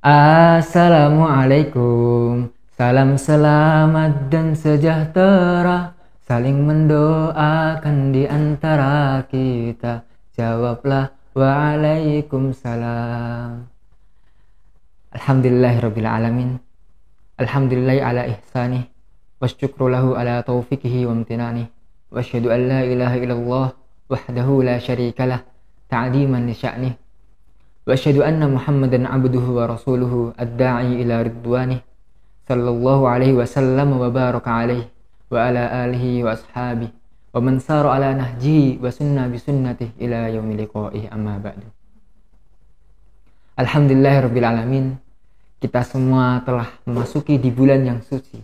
Assalamualaikum, salam selamat dan sejahtera, saling mendoakan di antara kita. Jawablah waalaikumsalam. Alhamdulillahirabbil alamin. Alhamdulillahi ala ihsanih, wasyukru lahu ala taufiqihi wa amtinani. Wa asyhadu an la ilaha illallah wahdahu la syarikalah ta'ziman li sya'nih. Wa asyhadu anna Muhammadan abduhu wa rasuluhu ad-da'i ila ridwanih sallallahu alaihi wasallam wa baraka alaihi wa ala alihi wa ashabihi wa man sara ala nahjihi wa sunna bi sunnatihi ila yaumil liqa'ihi, amma ba'du. Alhamdulillahirabbil alamin. Kita semua telah memasuki di bulan yang suci,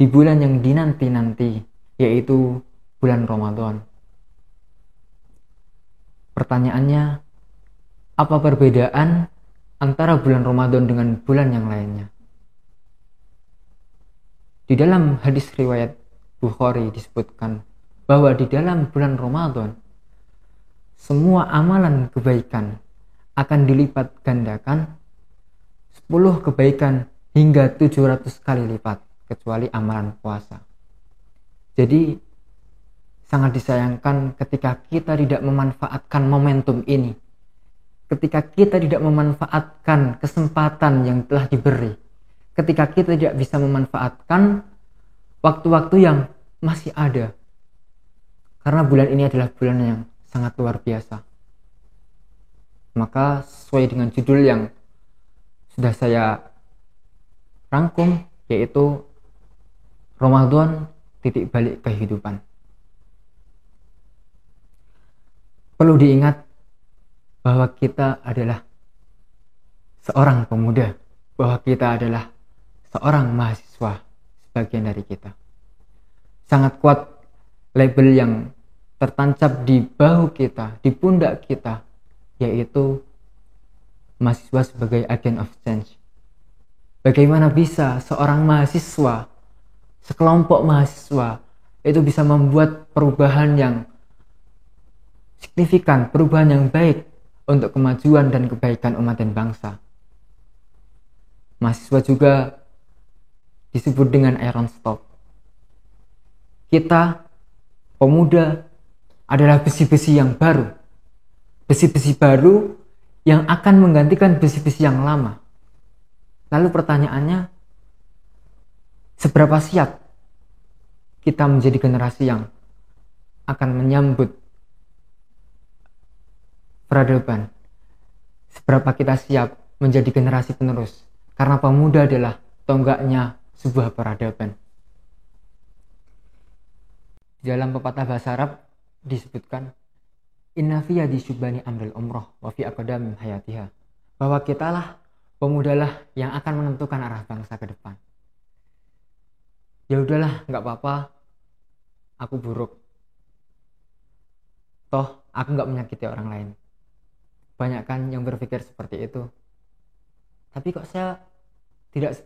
di bulan yang dinanti-nanti, yaitu bulan Ramadan. Pertanyaannya, apa perbedaan antara bulan Ramadan dengan bulan yang lainnya? Di dalam hadis riwayat Bukhari disebutkan bahwa di dalam bulan Ramadan semua amalan kebaikan akan dilipat gandakan 10 kebaikan hingga 700 kali lipat, kecuali amalan puasa. Jadi sangat disayangkan ketika kita tidak memanfaatkan momentum ini, ketika kita tidak memanfaatkan kesempatan yang telah diberi, ketika kita tidak bisa memanfaatkan waktu-waktu yang masih ada, karena bulan ini adalah bulan yang sangat luar biasa. Maka sesuai dengan judul yang sudah saya rangkum, yaitu Ramadan titik balik kehidupan. Perlu diingat bahwa kita adalah seorang pemuda, bahwa kita adalah seorang mahasiswa, sebagian dari kita. Sangat kuat label yang tertancap di bahu kita, di pundak kita, yaitu mahasiswa sebagai agent of change. Bagaimana bisa seorang mahasiswa, sekelompok mahasiswa itu bisa membuat perubahan yang signifikan, perubahan yang baik untuk kemajuan dan kebaikan umat dan bangsa. Mahasiswa juga disebut dengan iron stock. Kita, pemuda, adalah besi-besi yang baru. Besi-besi baru yang akan menggantikan besi-besi yang lama. Lalu pertanyaannya, seberapa siap kita menjadi generasi yang akan menyambut peradaban? Seberapa kita siap menjadi generasi penerus? Karena pemuda adalah tonggaknya sebuah peradaban. Dalam pepatah bahasa Arab disebutkan, inna fi yadi syubani amril umroh wa fi aqdamim hayatiha, bahwa kitalah pemudalah yang akan menentukan arah bangsa ke depan. Ya udahlah, nggak apa-apa, aku buruk, toh aku nggak menyakiti orang lain. Banyak kan yang berpikir seperti itu. Tapi kok saya tidak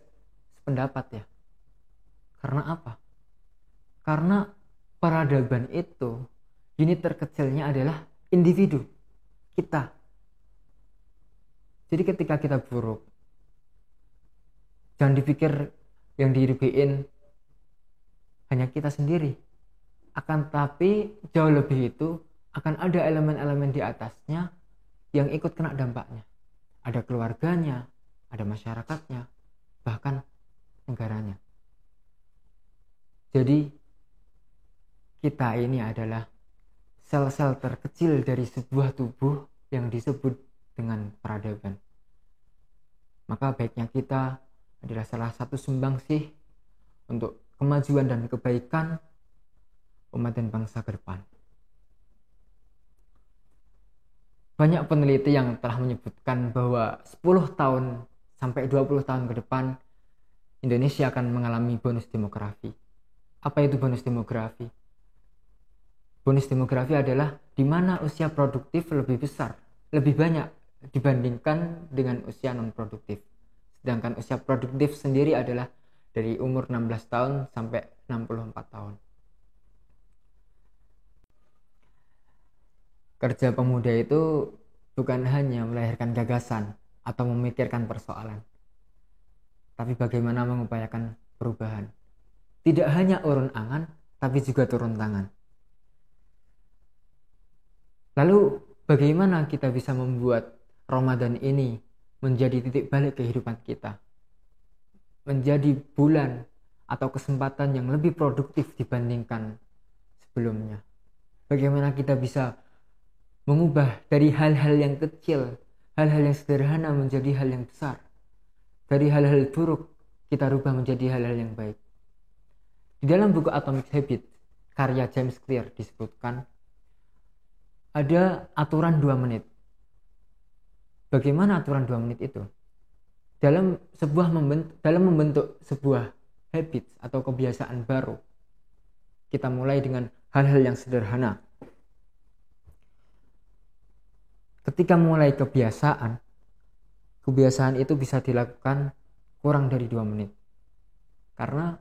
sependapat ya? Karena apa? Karena peradaban itu unit terkecilnya adalah individu, kita. Jadi ketika kita buruk, jangan dipikir yang dirugiin hanya kita sendiri. Akan tapi jauh lebih itu akan ada elemen-elemen di atasnya yang ikut kena dampaknya. Ada keluarganya, ada masyarakatnya, bahkan negaranya. Jadi kita ini adalah sel-sel terkecil dari sebuah tubuh yang disebut dengan peradaban. Maka baiknya kita adalah salah satu sumbangsih untuk kemajuan dan kebaikan umat dan bangsa ke depan. Banyak peneliti yang telah menyebutkan bahwa 10 tahun sampai 20 tahun ke depan Indonesia akan mengalami bonus demografi. Apa itu bonus demografi? Bonus demografi adalah di mana usia produktif lebih besar, lebih banyak dibandingkan dengan usia non produktif. Sedangkan usia produktif sendiri adalah dari umur 16 tahun sampai 64 tahun. Kerja pemuda itu bukan hanya melahirkan gagasan atau memikirkan persoalan, tapi bagaimana mengupayakan perubahan. Tidak hanya urun angan, tapi juga turun tangan. Lalu bagaimana kita bisa membuat Ramadan ini menjadi titik balik kehidupan kita? Menjadi bulan atau kesempatan yang lebih produktif dibandingkan sebelumnya. Bagaimana kita bisa mengubah dari hal-hal yang kecil, hal-hal yang sederhana menjadi hal yang besar. Dari hal-hal buruk kita rubah menjadi hal-hal yang baik. Di dalam buku Atomic Habits karya James Clear disebutkan ada aturan 2 menit. Bagaimana aturan 2 menit itu? Dalam membentuk sebuah habits atau kebiasaan baru, kita mulai dengan hal-hal yang sederhana. Ketika mulai kebiasaan itu bisa dilakukan kurang dari 2 menit. Karena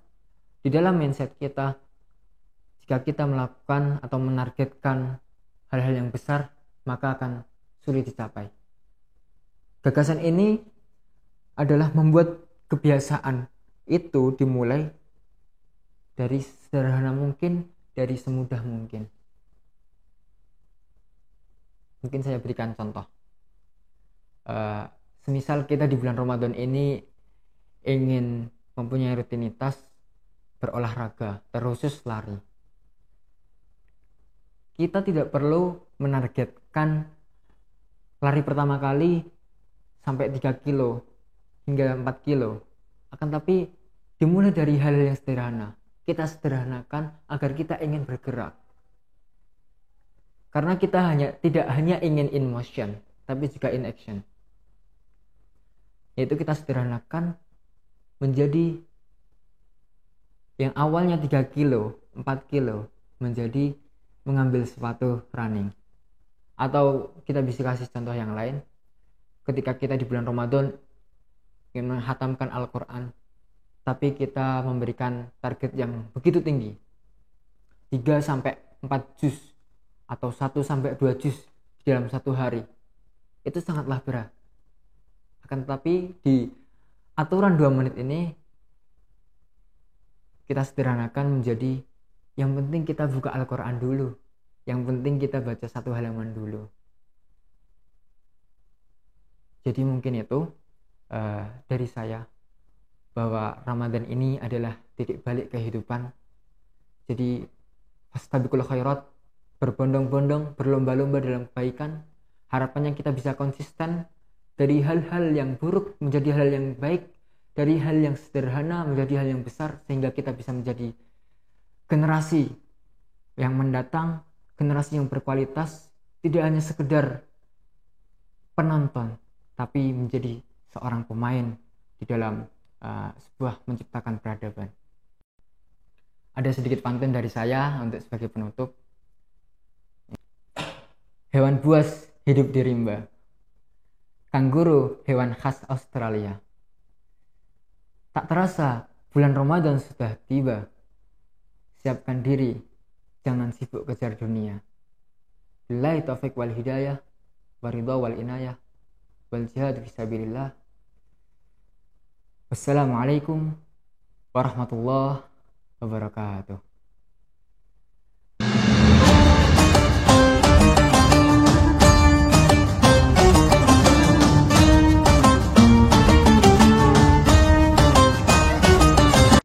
di dalam mindset kita, jika kita melakukan atau menargetkan hal-hal yang besar, maka akan sulit dicapai. Gagasan ini adalah membuat kebiasaan itu dimulai dari sederhana mungkin, dari semudah mungkin. Mungkin saya berikan contoh. Semisal kita di bulan Ramadan ini ingin mempunyai rutinitas berolahraga, terkhusus lari. Kita tidak perlu menargetkan lari pertama kali sampai 3 kilo hingga 4 kilo. Akan tapi dimulai dari hal yang sederhana. Kita sederhanakan agar kita ingin bergerak. Karena kita tidak hanya ingin in motion, tapi juga in action. Yaitu kita sederhanakan menjadi yang awalnya 3 kilo, 4 kilo menjadi mengambil sepatu running. Atau kita bisa kasih contoh yang lain, ketika kita di bulan Ramadan ingin menghatamkan Al-Quran, tapi kita memberikan target yang begitu tinggi, 3-4 juz atau 1-2 juz dalam satu hari, itu sangatlah berat. Akan tetapi di aturan 2 menit ini kita sederhanakan menjadi yang penting kita buka Al-Quran dulu, yang penting kita baca 1 halaman dulu. Jadi mungkin itu dari saya, bahwa Ramadan ini adalah titik balik kehidupan. Jadi fastabiqul khairat, berbondong-bondong, berlomba-lomba dalam kebaikan. Harapannya kita bisa konsisten dari hal-hal yang buruk menjadi hal yang baik, dari hal yang sederhana menjadi hal yang besar, sehingga kita bisa menjadi generasi yang mendatang, generasi yang berkualitas, tidak hanya sekedar penonton, tapi menjadi seorang pemain di dalam sebuah menciptakan peradaban. Ada sedikit pantun dari saya untuk sebagai penutup. Hewan buas hidup di rimba. Kanguru hewan khas Australia. Tak terasa bulan Ramadan sudah tiba. Siapkan diri, jangan sibuk kejar dunia. Billahi taufik wal hidayah, waridha wal inayah, wal jihad fisabilillah. Wassalamualaikum warahmatullahi wabarakatuh.